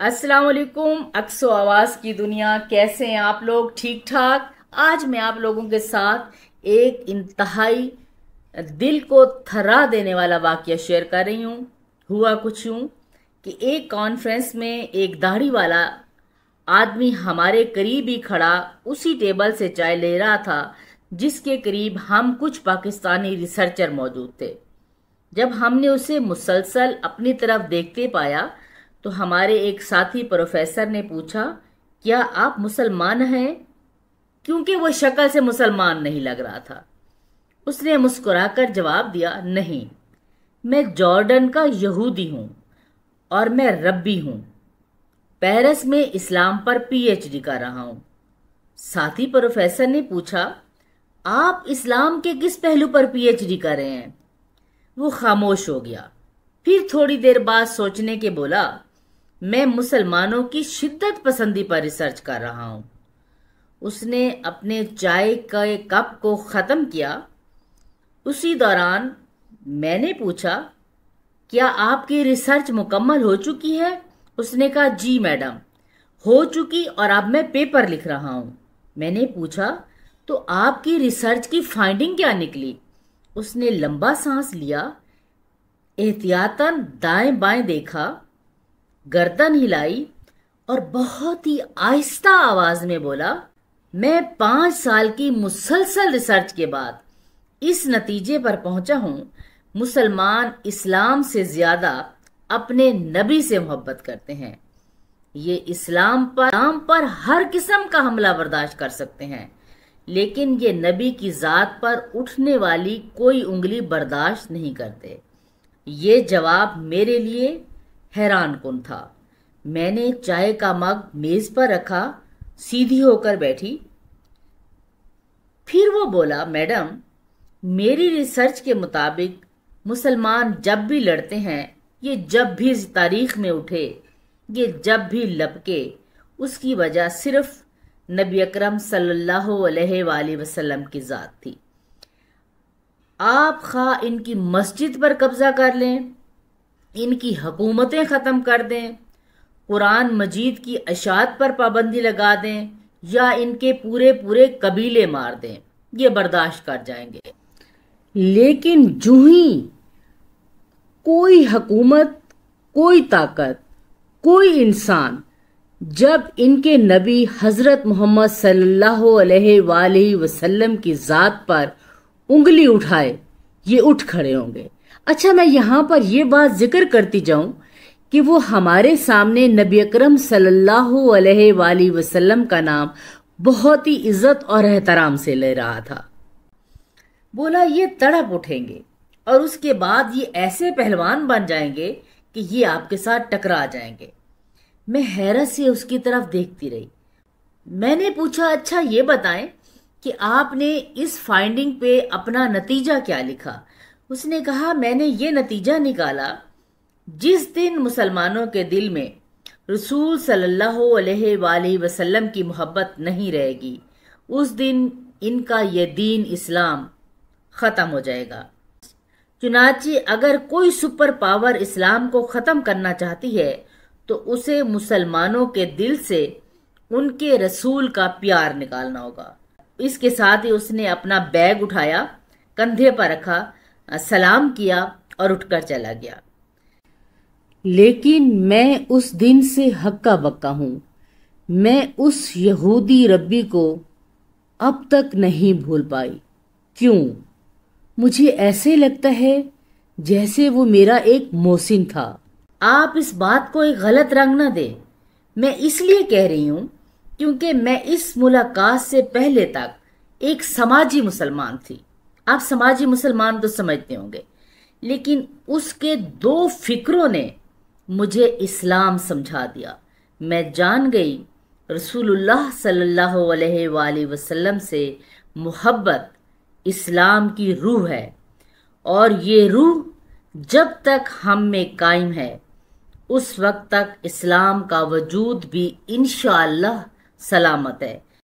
अस्सलाम वालेकुम। अक्सो आवाज की दुनिया, कैसे हैं आप लोग? ठीक ठाक। आज मैं आप लोगों के साथ एक इंतहाई दिल को थर्रा देने वाला वाकया शेयर कर रही हूँ। हुआ कुछ यूं कि एक कॉन्फ्रेंस में एक दाढ़ी वाला आदमी हमारे करीब ही खड़ा उसी टेबल से चाय ले रहा था जिसके करीब हम कुछ पाकिस्तानी रिसर्चर मौजूद थे। जब हमने उसे मुसलसल अपनी तरफ देखते पाया तो हमारे एक साथी प्रोफेसर ने पूछा, क्या आप मुसलमान हैं? क्योंकि वो शक्ल से मुसलमान नहीं लग रहा था। उसने मुस्कुराकर जवाब दिया, नहीं, मैं जॉर्डन का यहूदी हूं और मैं रब्बी हूं। पेरिस में इस्लाम पर पीएचडी कर रहा हूं। साथी प्रोफेसर ने पूछा, आप इस्लाम के किस पहलू पर पीएचडी कर रहे हैं? वो खामोश हो गया। फिर थोड़ी देर बाद सोचने के बोला, मैं मुसलमानों की शिद्दत पसंदी पर रिसर्च कर रहा हूं। उसने अपने चाय के कप को खत्म किया। उसी दौरान मैंने पूछा, क्या आपकी रिसर्च मुकम्मल हो चुकी है? उसने कहा, जी मैडम, हो चुकी और अब मैं पेपर लिख रहा हूं। मैंने पूछा, तो आपकी रिसर्च की फाइंडिंग क्या निकली? उसने लंबा सांस लिया, एहतियातन दाएं बाएं देखा, गर्दन हिलाई और बहुत ही आहिस्ता आवाज में बोला, मैं 5 साल की मुसलसल रिसर्च के बाद इस नतीजे पर पहुंचा हूं, मुसलमान इस्लाम से ज्यादा अपने नबी से मोहब्बत करते हैं। ये इस्लाम पर हर किस्म का हमला बर्दाश्त कर सकते हैं, लेकिन ये नबी की जात पर उठने वाली कोई उंगली बर्दाश्त नहीं करते। ये जवाब मेरे लिए हैरान कुन था। मैंने चाय का मग मेज पर रखा, सीधी होकर बैठी। फिर वो बोला, मैडम, मेरी रिसर्च के मुताबिक मुसलमान जब भी लड़ते हैं, ये जब भी तारीख में उठे, ये जब भी लपके, उसकी वजह सिर्फ नबी अकरम सल्लल्लाहु अलैहि वसल्लम की जात थी। आप खा इनकी मस्जिद पर कब्जा कर लें, इनकी हुकूमतें खत्म कर दें, कुरान मजीद की अशात पर पाबंदी लगा दें या इनके पूरे पूरे कबीले मार दें, ये बर्दाश्त कर जाएंगे। लेकिन जूं ही कोई हुकूमत, कोई ताकत, कोई इंसान जब इनके नबी हजरत मोहम्मद सल्लल्लाहु अलैहि वसल्लम की जात पर उंगली उठाए, ये उठ खड़े होंगे। अच्छा, मैं यहां पर यह बात जिक्र करती जाऊं कि वो हमारे सामने नबी अकरम सल्लल्लाहु अलैहि वसल्लम का नाम बहुत ही इज्जत और एहतराम से ले रहा था। बोला, ये तड़प उठेंगे और उसके बाद ये ऐसे पहलवान बन जाएंगे कि ये आपके साथ टकरा जाएंगे। मैं हैरत से उसकी तरफ देखती रही। मैंने पूछा, अच्छा ये बताएं कि आपने इस फाइंडिंग पे अपना नतीजा क्या लिखा? उसने कहा, मैंने ये नतीजा निकाला, जिस दिन मुसलमानों के दिल में रसूल सल्लल्लाहु अलैहि वसल्लम की मोहब्बत नहीं रहेगी, उस दिन इनका ये दीन इस्लाम खत्म हो जाएगा। चुनांचे अगर कोई सुपर पावर इस्लाम को खत्म करना चाहती है तो उसे मुसलमानों के दिल से उनके रसूल का प्यार निकालना होगा। इसके साथ ही उसने अपना बैग उठाया, कंधे पर रखा, सलाम किया और उठकर चला गया। लेकिन मैं उस दिन से हक्का बक्का हूं। मैं उस यहूदी रब्बी को अब तक नहीं भूल पाई। क्यों? मुझे ऐसे लगता है जैसे वो मेरा एक मोहसिन था। आप इस बात को एक गलत रंग न दें। मैं इसलिए कह रही हूं क्योंकि मैं इस मुलाकात से पहले तक एक समाजी मुसलमान थी। आप समाजी मुसलमान तो समझते होंगे, लेकिन उसके 2 फिक्रों ने मुझे इस्लाम समझा दिया। मैं जान गई रसूलुल्लाह सल्लल्लाहु अलैहि वसल्लम से मोहब्बत इस्लाम की रूह है, और ये रूह जब तक हम में कायम है उस वक्त तक इस्लाम का वजूद भी इंशाअल्लाह सलामत है।